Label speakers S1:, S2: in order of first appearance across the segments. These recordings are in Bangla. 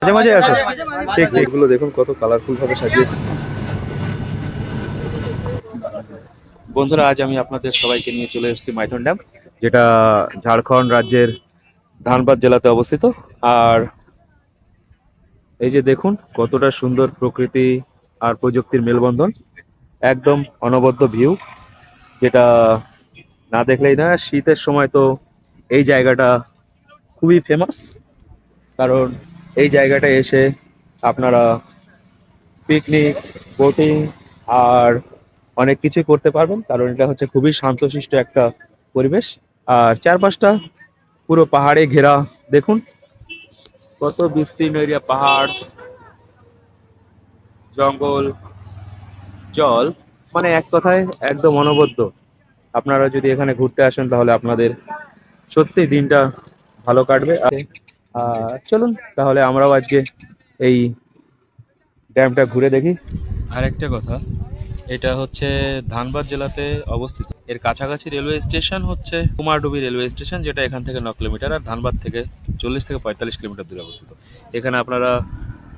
S1: মাঝে মাঝে আসো। ঠিক ঠিক, এগুলো দেখুন কত কালারফুল ভাবে সাজিয়েছে। বন্ধুরা, আজ আমি আপনাদের সবাইকে নিয়ে চলে এসেছি মাইথন ড্যাম, যেটা ঝাড়খণ্ড রাজ্যের ধানবাদ জেলাতে অবস্থিত। আর এই যে দেখুন কতটা সুন্দর প্রকৃতি আর প্রযুক্তির মেলবন্ধন, একদম অনবদ্য ভিউ, যেটা না দেখলেই না। শীতের সময় তো এই জায়গাটা খুবই ফেমাস, কারণ এই জায়গাটায় এসে আপনারা পিকনিক, বোটিং আর অনেক কিছুই করতে পারবেন, কারণ এটা হচ্ছে খুবই শান্তশিষ্ট একটা পরিবেশ। আর চারপাশটা পুরো পাহাড়ে ঘেরা। দেখুন কত বিস্তীর্ণ এরিয়া, পাহাড়, জঙ্গল, জল, মানে এক কথায় একদম অনবদ্য। আপনারা যদি এখানে ঘুরতে আসেন তাহলে আপনাদের সত্যি দিনটা ভালো কাটবে। চলুন তাহলে আমরাও আজকে এই ড্যামটা ঘুরে দেখি। আরেকটা কথা, এটা হচ্ছে ধানবাদ জেলাতে অবস্থিত। এর কাছাকাছি রেলওয়ে স্টেশন হচ্ছে কুমারডুবি রেলওয়ে স্টেশন, যেটা এখান থেকে 9 কিলোমিটার, আর ধানবাদ থেকে 40 থেকে 45 কিলোমিটার দূরে অবস্থিত। এখানে আপনারা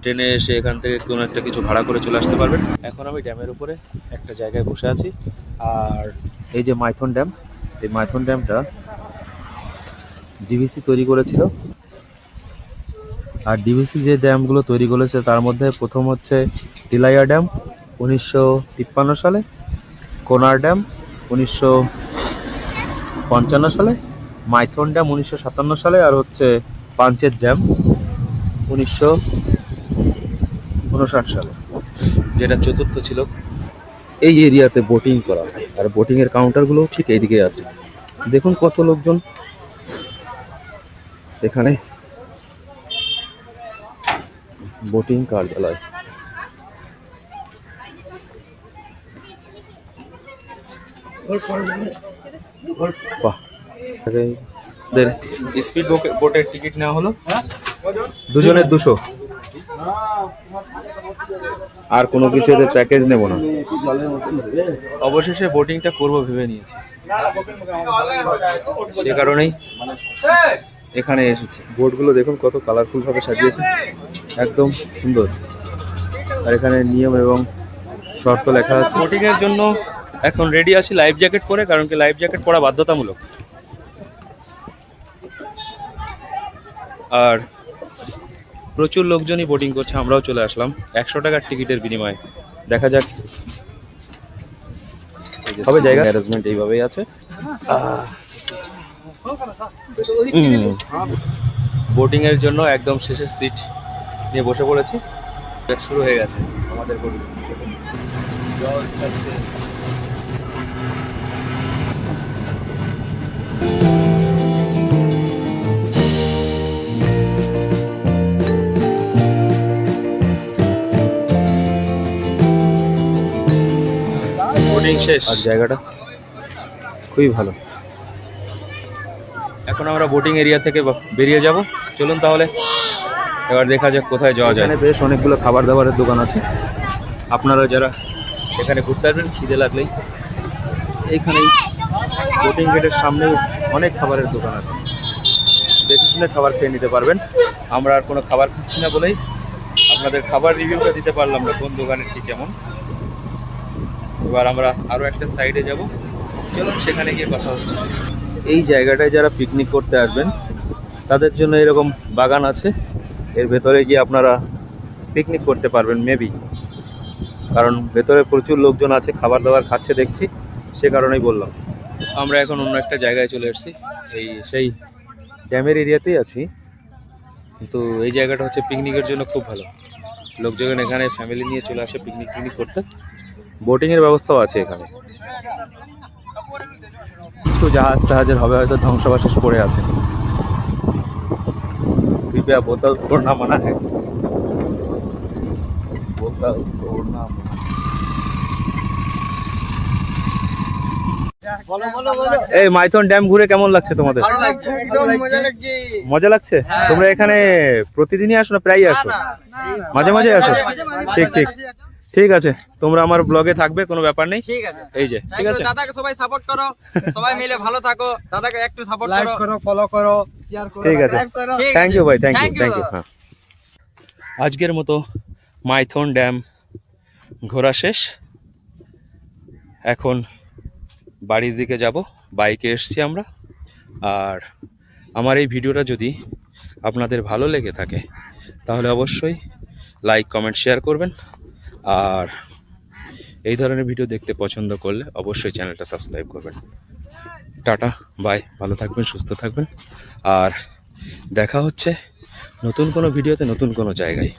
S1: ট্রেনে এসে এখান থেকে কোনো একটা কিছু ভাড়া করে চলে আসতে পারবেন। এখন আমি ড্যামের উপরে একটা জায়গায় বসে আছি। আর এই যে মাইথন ড্যাম, এই মাইথন ড্যামটা ডিভিসি তৈরি করেছিল। আর ডিভিসি যে ড্যামগুলো তৈরি করেছে তার মধ্যে প্রথম হচ্ছে তিলাইয়া ড্যাম 1953 সালে, কোনার ড্যাম 1955 সালে, মাইথন ড্যাম 1957 সালে, আর হচ্ছে পাঞ্চেত ড্যাম 1959 সালে, যেটা চতুর্থ ছিল। এই এরিয়াতে বোটিং করা হয়, আর বোটিং এর কাউন্টারগুলো ঠিক এইদিকে আছে। দেখুন কত লোকজন এখানে বোটিং কার্যালয়। বাহ, স্পিড বোটের টিকিট নেওয়া হলো, দুজনের 200। আর কোনো কিছু এদের প্যাকেজ নেব না। অবশেষে বোটিংটা করবো ভেবে নিয়েছি, সে কারণেই এখানে এসেছি। বোটগুলো দেখুন কত কালারফুল ভাবে সাজিয়েছে, একদম সুন্দর। আর এখানে নিয়ম এবং শর্ত লেখা আছে। বোটিং এর জন্য এখন রেডি আছি লাইফ জ্যাকেট পরে, কারণ কি লাইফ জ্যাকেট পরা বাধ্যতামূলক। আর প্রচুর লোকজনই বোটিং করছে, আমরাও চলে আসলাম 100 টাকার টিকিটের বিনিময়ে। দেখা যাক হবে। জায়গা অ্যারেঞ্জমেন্ট এইভাবেই আছে। বোটিং এর জন্য একদম শেষের সিট নিয়ে বসে পড়েছি। শুরু হয়ে গেছে আমাদের বোটিং। বোটিং শেষ, আর জায়গাটা খুবই ভালো। এখন আমরা বোটিং এরিয়া থেকে বেরিয়ে যাব। চলুন তাহলে এবার দেখা যাক কোথায় যাওয়া যায়। এখানে বেশ অনেকগুলো খাবার দাবারের দোকান আছে। আপনারা যারা এখানে ঘুরতে আসবেন, খিদে লাগলেই এইখানেই বোটিং গেটের সামনে অনেক খাবারের দোকান আছে, দেখে শুনে খাবার খেয়ে নিতে পারবেন। আমরা আর কোনো খাবার খাচ্ছি না বলেই আপনাদের খাবার রিভিউটা দিতে পারলাম না, কোন দোকানের কি কেমন। এবার আমরা আরও একটা সাইডে যাব, চলুন সেখানে গিয়ে কথা হচ্ছে। এই জায়গাটায় যারা পিকনিক করতে আসবেন তাদের জন্য এরকম বাগান আছে, এর ভেতরে গিয়ে আপনারা পিকনিক করতে পারবেন মেবি, কারণ ভেতরে প্রচুর লোকজন আছে, খাবার দাবার খাচ্ছে দেখছি, সে কারণেই বললাম। আমরা এখন অন্য একটা জায়গায় চলে এসেছি, এই সেই ড্যামের এরিয়াতেই আছি, কিন্তু এই জায়গাটা হচ্ছে পিকনিকের জন্য খুব ভালো। লোকজন এখানে ফ্যামিলি নিয়ে চলে আসে পিকনিক করতে। বোটিংয়ের ব্যবস্থাও আছে এখানে। কিছু জাহাজ টাহাজের হবে হয়তো ধ্বংসাবশেষ পড়ে আছে। कृपया बोतल तोड़ना मना है, बोतल तोड़ना मना। এই মাইথন ড্যাম ঘুরে কেমন লাগছে তোমাদের? মজা লাগছে। তোমরা এখানে প্রতিদিনই আসো না প্রায়ই আসো? মাঝে মাঝে আসো? ঠিক ঠিক ঠিক আছে, তোমরা আমার ব্লগে থাকবে, কোনো ব্যাপার নেই। এই যে ঠিক আছে,
S2: দাদাকে সবাই সাপোর্ট করো, সবাই মিলে ভালো থাকো, দাদাকে একটু সাপোর্ট করো,
S3: ফলো করো, শেয়ার করো,
S1: ঠিক আছে। থ্যাংক ইউ ভাই, থ্যাংক ইউ। হ্যাঁ আজকের মতো মাইথন ড্যাম ঘোরা শেষ। এখন বাড়ির দিকে যাব, বাইকে এসছি আমরা। আর আমার এই ভিডিওটা যদি আপনাদের ভালো লেগে থাকে তাহলে অবশ্যই লাইক কমেন্ট শেয়ার করবেন। আর এই ধরনের ভিডিও দেখতে পছন্দ করলে অবশ্যই চ্যানেলটা সাবস্ক্রাইব করবেন। টাটা, বাই, ভালো থাকবেন, সুস্থ থাকবেন। আর দেখা হচ্ছে নতুন কোনো ভিডিওতে, নতুন কোনো জায়গায়।